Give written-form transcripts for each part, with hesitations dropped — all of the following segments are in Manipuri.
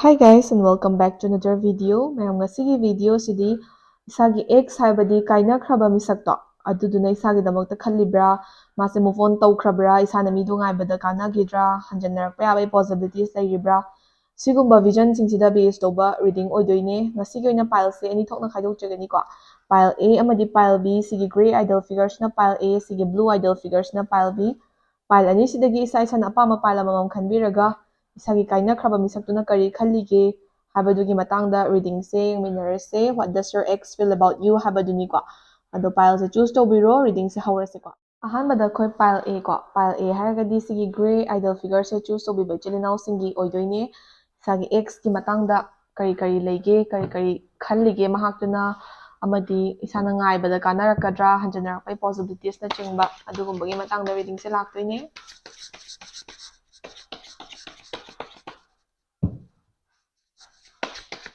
Hi guys and welcome back to another video. Mayam ngasigi video sidi isagi X haibadi kainakhraba misakto aduduna isagi damakta khallibra mase move on tawkhrabra isana midu ngaibada kanagidra hanjannarakpa yabai possibilities lairibra sigumba vision singsida base toba reading oidoine ngasigi oina pile se ani thokna khaidokjagani ko pile A amadi pile B sigi gray idle figures na pile A sigi blue idle figures na pile B pile ani sidagi isa isana apama pile amamam khanbiraga isagi kainakhraba misaktuna kari khallige habadugꯤ matangda reading se yengminarase what does your ex feel about you habaduni ko ado pile se choose tobiro reading se hawrase ko ahanbada khoi pile A ko pile A haragadi sigi gray idle figure se choose tobiba chelinaw singi oidoine isagi ex ki matangda kari kari leige kari kari khallige mahaktuna amadi isana ngaibada kanarakadra hanjanarakpai possibilities na chingba adugumbagi matangda reading se laktoine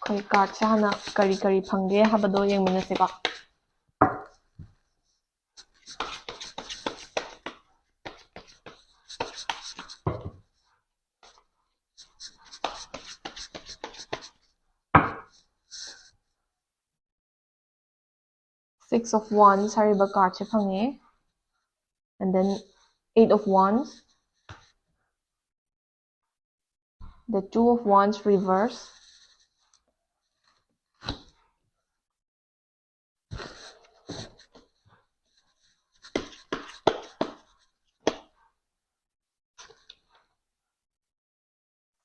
khoi card se hana kari kari phange habado yengminase ko Six of Wands hariba card se phange and then Eight of Wands, the Two of Wands reverse,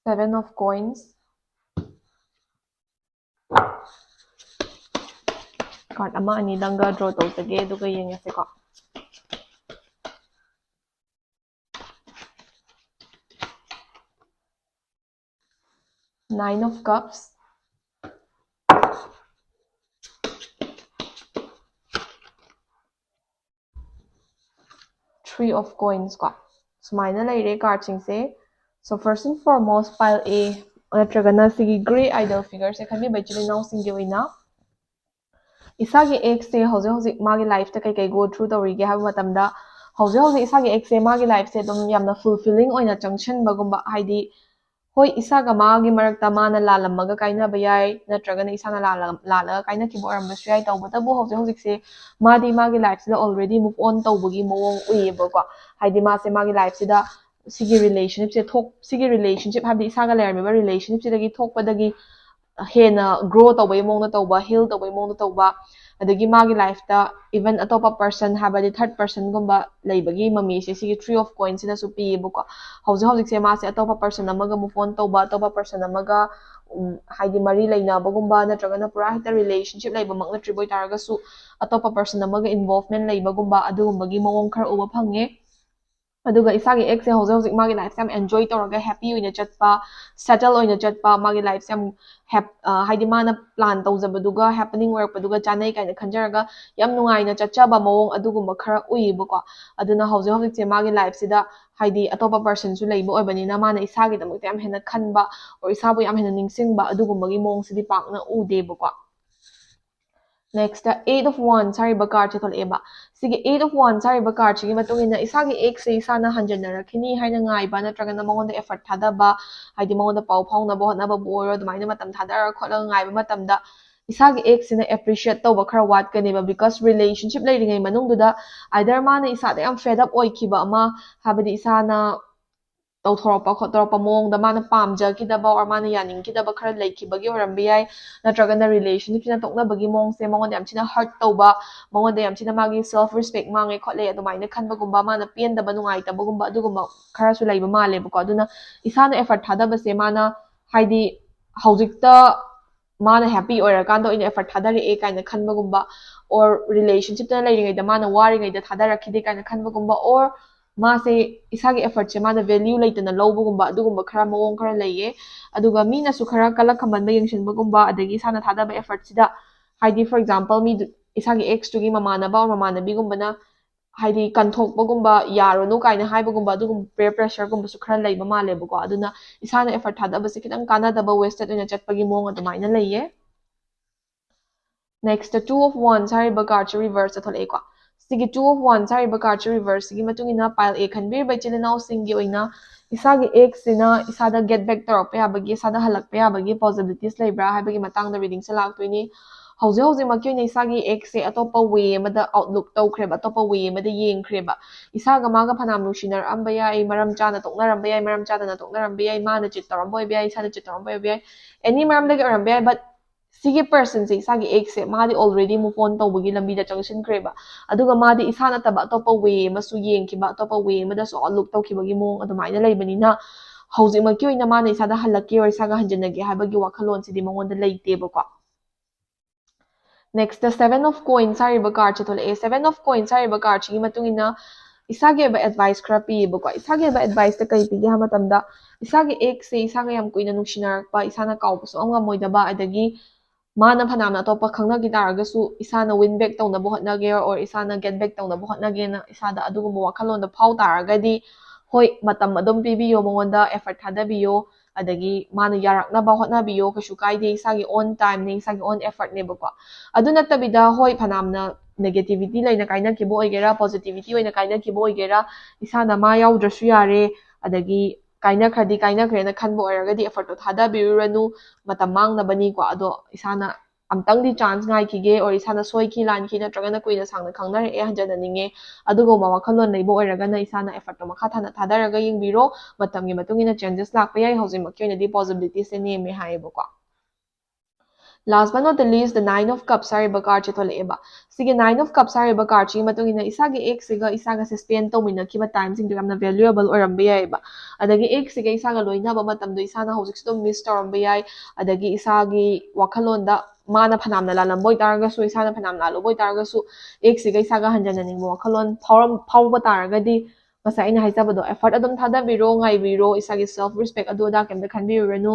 Seven of Coins, card ama ani danga draw tawjage aduga yengase ko Nine of Cups, Three of Coins ko sumaina leire card singse so first and foremost pile A natragana sigi gray idle figure se khanbi baichili now singi oina isagi ex se hoje magi life ta kai go through tawrige haba matamda hoje isagi ex se magi life se dum yamna fulfilling oina junction bagumba haidi hoi isaga magi marakta mana lalamaga kaina bayai natragana isana lalaga kaina kibo arambashu yai tawbatabu hoje se madi magi life sida already move on tawbagi mawong uyeba ko haidi ma se magi life sida sigi relationship habi isaga lermiba relationship sidagi thokpadagi hena grow tawbai mawngna tawba heal tawbai mawngna tawba adagi magi life ta even atopa person habadi third person gumba leibagi mami se sigi Three of Coins sida su pibo ko hoje se ma se atopa person amaga move on tawba atopa person amaga haidi mari leinabagumba natragana pura hita relationship leibamakna triboi taragasu atopa person amaga involvement leibagumba adugumbagi mawong khara uba phange aduga isagi ex se hoje magi life sam enjoy tawraga happy oina chatpa settle oina chatpa magi life sam haidi mana plan tawjabaduga happening oirakpaduga chanai kaina khanjaraga yam nungaina chatchaba mawong adugumba khara uibako aduna hoje se magi life sida haidi atopa person su leiba oibanina mana isagi damakta yam hena khanba or isabu yam hena ningsingba adugumbagi mawong sidi pakna udebako next Eight of Wands hariba card se tholeba sigi Eight of Wands hariba card sigi matungina isagi ex se isana hanjanarakini haina ngaiba natragana mangonda effort thadaba haidi mangonda pau phaunaba hotnaba boiro adumaina matam thadara khotlaga ngaiba matamda isagi ex sina appreciate tawba khara watkaneba because relationship leiringai manungduda either mana isada yam fed up oikiba ama habadi isana tawthorapa khotorapa mawongda mana pamjakidaba or mana yaningkidaba khara leikibagi orambe yai natragana relationship sina toknabagi mawongse mangonda yam china hurt tawba mangonda yam china magi self respect mangai khotle adumaina khanbagumba mana pendaba nungaitabagumba adugumba khara su leiba malebako aduna isana effort thadabase mana haidi hojikta mana happy oirakanda oina effort thadare e kaina khanbagumba or relationship ta leiringaida mana waringaida thadarakhide kaina khanbagumba or mase isagi effort se mana value leitana lobagumba adugumba khara mawong khara leiye aduga mina su khara kala khamanba yengshinbagumba adagi sana thadaba effort sida haidi for example mi isagi ex tugi mamanaba or mamanabigumbana haidi kanthokpagumba yaronu kaina haibagumba adugum peer pressure gumba su khara leiba malebako aduna isana effort thadabase khitang kanadaba wasted oina chatpagi mawong adumaina leiye next Two of Wands hariba card se reverse tholeko sigi Two of Wands hariba card se reverse sigi matungina pile A khanbirba chilinaw singi oina isagi x sina isada get back tarak ya bagi isada halak ya bagi possibilities leibra hai bagi matang da reading se lak toini hauze ma kyoi isagi x se atopa way amada outlook tawkreba atopa way amada yengkreba isaga maga phanam nusinar amba ya ai maram chana toknaram ba ya maram chana na toknaram ba ya mana chit taram boy ba ya isada chit taram boy ba ya any maram lagi aram ba but sige person se isagi x se madi already move on tawbagi lambi da changsin kreba aduga madi isana taba atopa way masu yengkiba atopa way amada so outlook tawkibagi mong adumaina leibanina hauze ma kyoi na mana isada halakki or isaga hanjanage habagi wakhalon sidi mongonda leiteba ko next the 7 of coins hariba card che thole a 7 of coins hariba card chi matungina isage ba advice khara pi ba ko isage ba advice ta kai pi ge hamatamda isage ek se isaga yam kuina nukshinar pa isana kaw so anga moida ba adagi mana phanamna topa khangna gi taragasu isana win back tawna bo hotnage or isana get back tawna bo hotnage na isada adugumba wakhalon da phau taragadi hoi matam adum pibiyo mongonda effort thadabiyo adagi mana yarakna ba hotnabiyo kashu kaide isagi on time ne isagi on effort ne ba ko adu natabida hoi phanamna negativity laina kaina kibo oigera positivity oina kaina kibo oigera isana ma yaudраsu yare adagi kaina khadi kaina khrena khanbo oiragadi effort to thadabiruranu matam mangnabani ko ado isana amtangdi chance ngai kige or isana soi ki lan ki natragana kuina sangna khangnare e hanjana ninge adugo ma wakhalon leibo oiragana isana effort to makha thana thadaraga yingbiro matamgi matungina changes lakpa yai hausin makyoina di possibilities se neme haibo ko last but not the least the 9 of cups hariba card che thole eba sige 9 of cups hariba card chi matungina isagi x siga isaga se spend tawmina kiba time sing yamna valuable orambe yai ba adagi x siga isaga loina ba matam do isana hojik sto miss tawrambe yai adagi isagi wakhalonda mana phanamna lalamboy taragasu isana phanamna loboy taragasu x siga isaga hanjana ningbo wakhalon phawba taragadi masa ina haijabado effort adum thadabiro ngaibiro isagi self respect adu da kemda khanbiruranu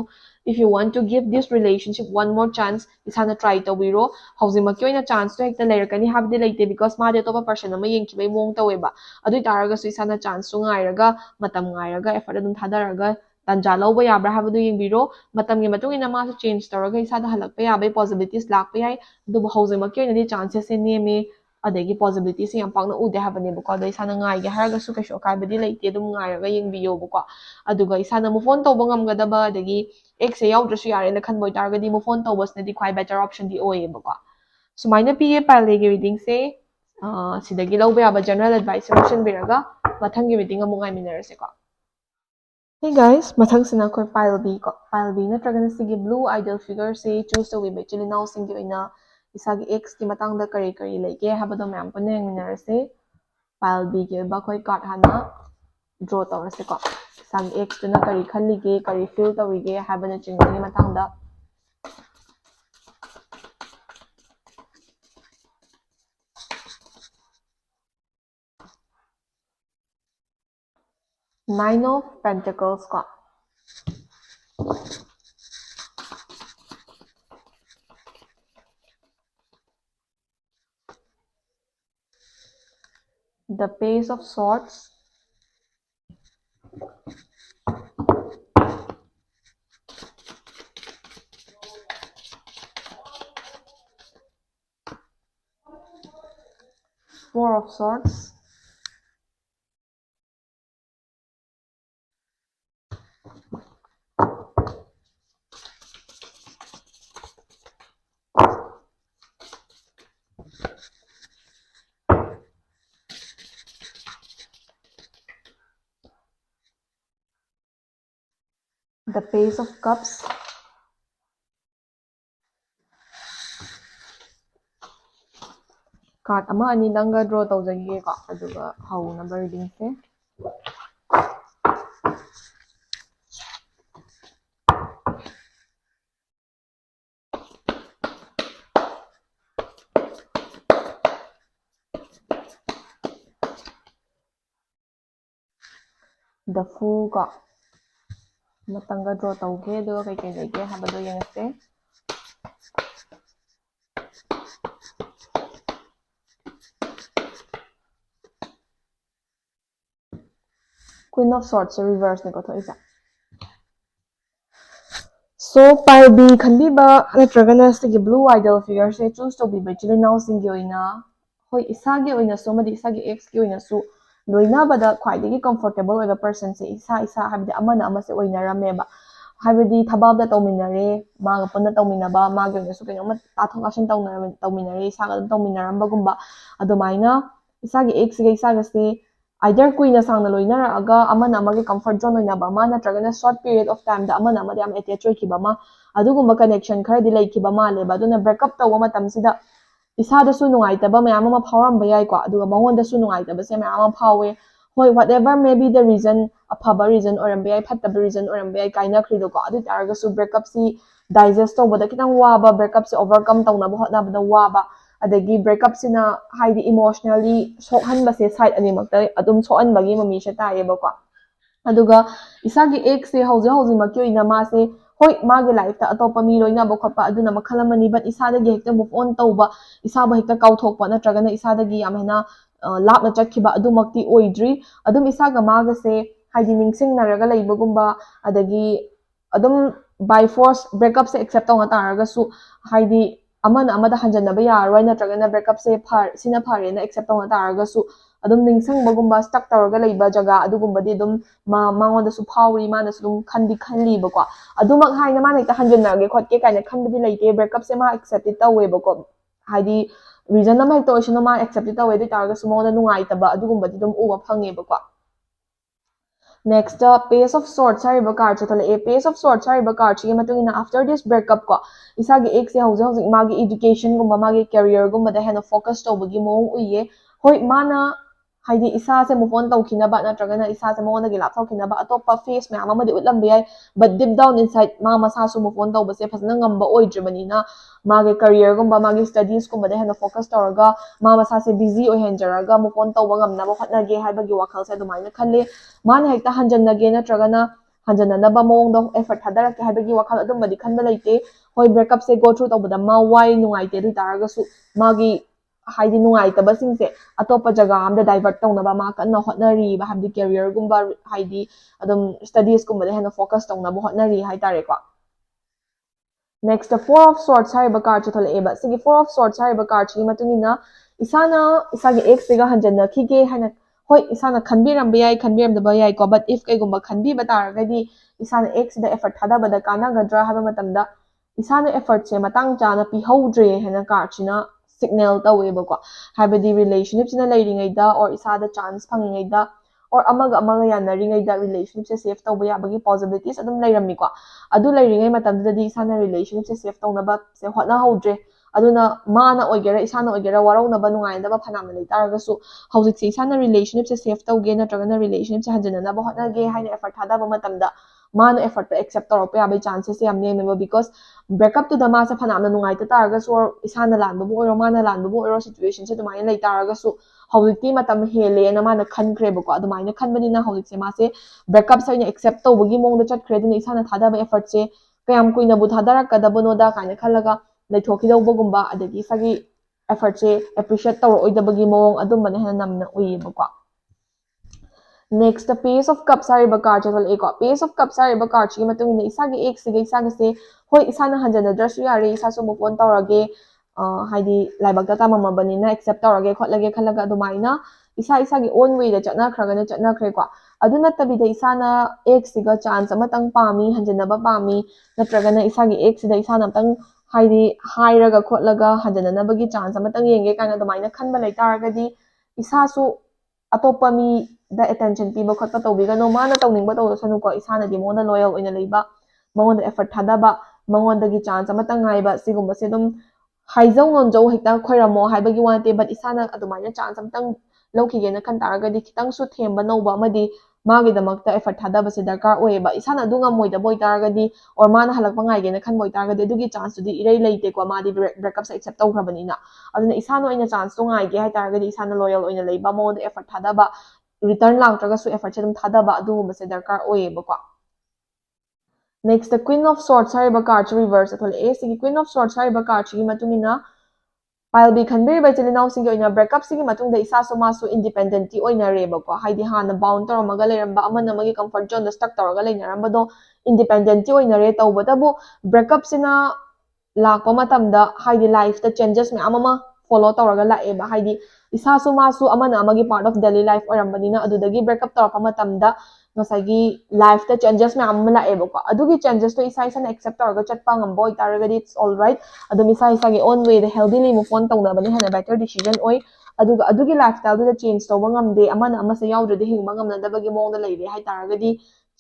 if you want to give this relationship one more chance isana try tawbiro haujimakki oina chance to hekta leirakani habdi leite because made topa person ama yengkibai mong taweba adu taragasu isana chance to ngairaga matam ngairaga effort adum thadaraga tanja lawba yabra habadu yengbiro matamgi matungina ma change tawraga isada halakpa yabai possibilities lakpa yai adu haujimakki oina di chances se neme adagi possibilities yam pangna ude habane buko da isana ngai ge haraga su kasho kai badi leite dum ngai raga yengbiyo buko aduga isana move on tawba ngamgadaba adagi x se yaudраsu yare na khanboi targadi move on tawbas na di quite better option di oye buko sumaina piye pale ge reading se sidagi lawba yaba general advice motion biraga mathangi reading amu ngai minarase ko Hey guys, mathang sina koi pile B ko. Pile B natragana sige blue ideal figure se choose the way by chili now singi oina isagi x ki matang da kari kari leke habado mayam ko neng minarase pile B ke ba koi card hana draw tawrase ko. Isagi x to na kari khalli ge kari fill tawige habana chingani matang da Nine of Pentacles ko. The Page of Swords. Four of Swords. The Page of Cups. Card ama ani danga draw tawjagi ko aduga how number reading se The Fool ko matangga draw tawge aduga kai kai lege habado yengse Queen of Swords reverse ne ko thoisa so pile B khanbi ba natragana sige blue ideal figure se choose to be by chili now singi oina hoi isagi oina so madi isagi x ki oina su loinabada khwaidagi comfortable oiba person se isa isa habidi amana amase oinarameba habidi thababda tawminare maga punna tawminaba magi oinasu kainoma tathok asin tawminare isaga tawminaramba gumba adumaina isagi exiga isaga se either kuina sangna loinaraga amana amagi comfort zone oinaba ma natragana short period of time da amana amadi am attach oikiba ma adugumba connection khara laikiba maleba aduna breakup tawba matamsida isadasu nungaitaba mayam ama phawramba yai kwa aduga mangondasu nungaitaba se mayam ama phawwe hoi whatever maybe the reason afaba reason orambe yai phattaba reason orambe yai kaina khrido ko adu taragasu breakup si digest tawbada kitang waba breakup si overcome tawnaba hotnabada waba adagi breakup sina haidi emotionally sokhanba se side ani makta adum sohanbagi mami she taayeba ko aduga isagi ex se hauji makyo ina ma se hoi magi life ta atopa mi loina ba khotpa aduna makhalamani but isadagi hekta move on tawba isaba hekta kauthokpa natragana isadagi yamena lapna chakhiba adumakti oidri adum isaga maga se haidi ningsing naraga leibagumba adagi adum by force breakup se accept tawna taraga su haidi amana amada hanjanaba yaroi natragana breakup se sina phare na accept tawna taraga su adum ningsang bagumba stuck tawraga leiba jaga adugumbadi adum mangonda su phawri mana su dum khanli bako adumak haina mana ita hanjanage khotke kaina khanbadi leite breakup se ma accept tawe bako haidi reason ama ito isino ma accept tawe di targa su monda nungaitaba adugumbadi dum uwa phange bako next pace of sorts hariba card chotole a pace of sorts hariba card chi matungina after this breakup ko isagi ex se hauji magi education gumba magi career gumba da hena focus tawbagi mo uye hoi mana haidi isa se move on tawkinaba natragana isa se monda gi lapthawkinaba atopa face mayam amadi utlam bayai but deep down inside ma masa su move on tawba se phasna ngamba oidribanina magi career gumba magi studies gumba da hena focus tawraga ma masa se busy ohenjaraga move on tawba ngamnaba hotnage haibagi wakhal se adumaina khalle mana hekta hanjannage natragana hanjannaba mawongda effort thadarak haibagi wakhal adumbadi khanba leite hoi breakup se go through tawbada ma wai nungaite ri taraga su magi haidi nungaitaba singse atopa jaga amda divert tawnaba ma kanna hotnari ba habdi career gumba haidi adum studies gumba da hena focus tawnaba hotnari hai tare ko next the four of swords hariba card chotole eba sigi four of swords hariba card chi matungina isana isagi ex sega hanjanna khige hana hoi isana khanbirambe yai khanbiramdaba yai ko but if kaigumba khanbi bataragadi isana ex da effort thadabada kana gadra haba matamda isana effort se matang chana pi houdre hena card china signal taweba ko habadi relationship sina leiringai da or isada chance phangingai da or amaga yannaringai da relationship se save tawba yabagi possibilities adum leirammi ko adu leiringai matamdadi isana relationship se save tawnaba se hotna houdre aduna mana oigera isana oigera warawnaba nungainaba phanamna leitaraga su hojik se isana relationship se save tawge natragana relationship se hanjana ba hotnage haina effort thadaba matamda mana effort accept tawrpa yabai chances yam nemeba because breakup to the masa phanamna nungaita taraga su isana lanbabu oiro mana lanbabu oiro situation se dumaina leitaraga su hojikti matam hele na mana khankhre bako adumaina khanbani na hojik se mase breakup se accept tawbagi mongda chatkhre duna isana thadaba effort se kayam kuina bu thadarak kadabano da kaina khalaga leithokidawbagumba adagi sagi effort se appreciate tawro oidabagi mong adumbane hena namna uyibako next the pace of cups hariba card chotol eko pace of cups hariba card chi matungina isagi ex siga isaga se hoi isana hanjana drasu yare isa so move on tawrage haidi laibakta tamamabani na accept tawrage khotlage khalaga adumaina isa isagi own way da chatna khre ko adu natabida isana ex siga chance amatang pami hanjana ba pami natragana isagi ex sida isana tang haidi hairaga khotlaga hanjana nabagi chance amatang yenge kana adumaina khanba leitaragadi isasu atopa mi da attention piba khotpa tawbigano mana tawningba tawsanu ko isana di monda loyal oina leiba mangonda effort thadaba mangonda gi chance amatang ngaiba sigumba se dum haijau nonjau hekta khoiramo haibagi wante but isana adumaina chance amatang lawkhige na khan taragadi kitang su themba nowba amadi magi damakta effort thadaba se darkar oeba isana dunga moida boy taragadi or mana halakpa ngaige na khan boy taragadi dugi chance tu di irei leite ko madi breakup se accept tawkhrabanina aduna isana oina chance tu ngaige hai taragadi isana loyal oina leiba monda effort thadaba return langtraga su effort se dum thadaba adugumba se darkar oeba ko next the queen of swords hariba card reverse athol a sigi queen of swords hariba card chi matungina pile bi khanbir bai cheli now singi oina breakup sigi matungda isa so masu independent ti oina reba ko haidi hana bound tawramaga leiramba amana magi comfort zone da stuck tawraga leinaramba do independent ti oina re tawbatabu breakup sina lakpa matamda haidi life da changes me amama follow tawraga laeba haidi isa su ma su amana amagi part of daily life orambanina adudagi breakup tawrapa matamda ngasagi life ta changes me am laeba ko adugi changes to isa isa na accept tawraga chatpa ngambo itaragadi it's all right adum isa isa gi own way the healthily move on tawna bani hana better decision oi aduga adugi lifestyle du change tawba ngamde amana amase yawdredi hingba ngamnadabagi mongda leire hai taragadi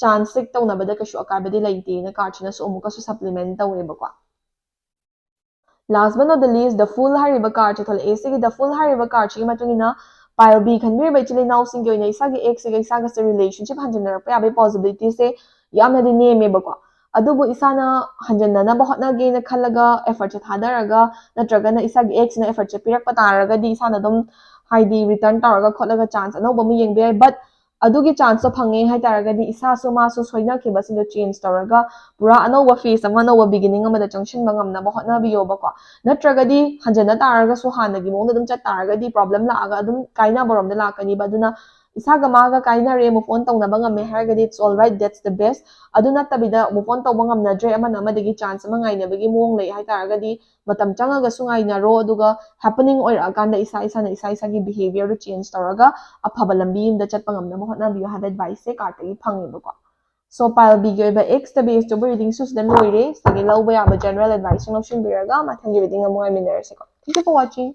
chance sik tawna bada kashu akabadi laite na card su amuka su supplement taweba ko last but not the least the full hariba card chithol a sigi the full hariba card chi matungina pile b khanbir bai chile now sing yoina isa gi x ga isa ga se relationship hanjenar pa yabe possibility se yamna di neme bako adubu isana hanjanna na bahotna ge na khalaga effort cha thadaraga natraga na isa gi x na effort cha pirak pataraga di isana dum haidi return taraga kholaga chance anoba mu yengbe but adugi chance to phange hai taraga di isa so ma so soina ke basin change taraga pura anoba face ama no beginning ama da junction bangam na bahotna biyo bako natraga di hanjana taraga so hana gi mong dum cha taraga di problem la aga dum kaina borom da la kani baduna isaga maga kaina re move on tawna bangam me hargadi it's all right that's the best aduna tabida move on tawba ngamna dre ama na madagi chance ama ngai na bagi mong lei hai taragadi matam changa ga sungai na ro aduga happening or aganda isa isa na isa isa gi behavior to change taraga aphaba lambi inda chatpa ngamna mo hotna biyo have advice se card gi phangi bako so pile b gi ba x the base to reading sus den loire sagi lawba ya ba general advice no shin biraga mathangi reading amu ai minner se ko thank you for watching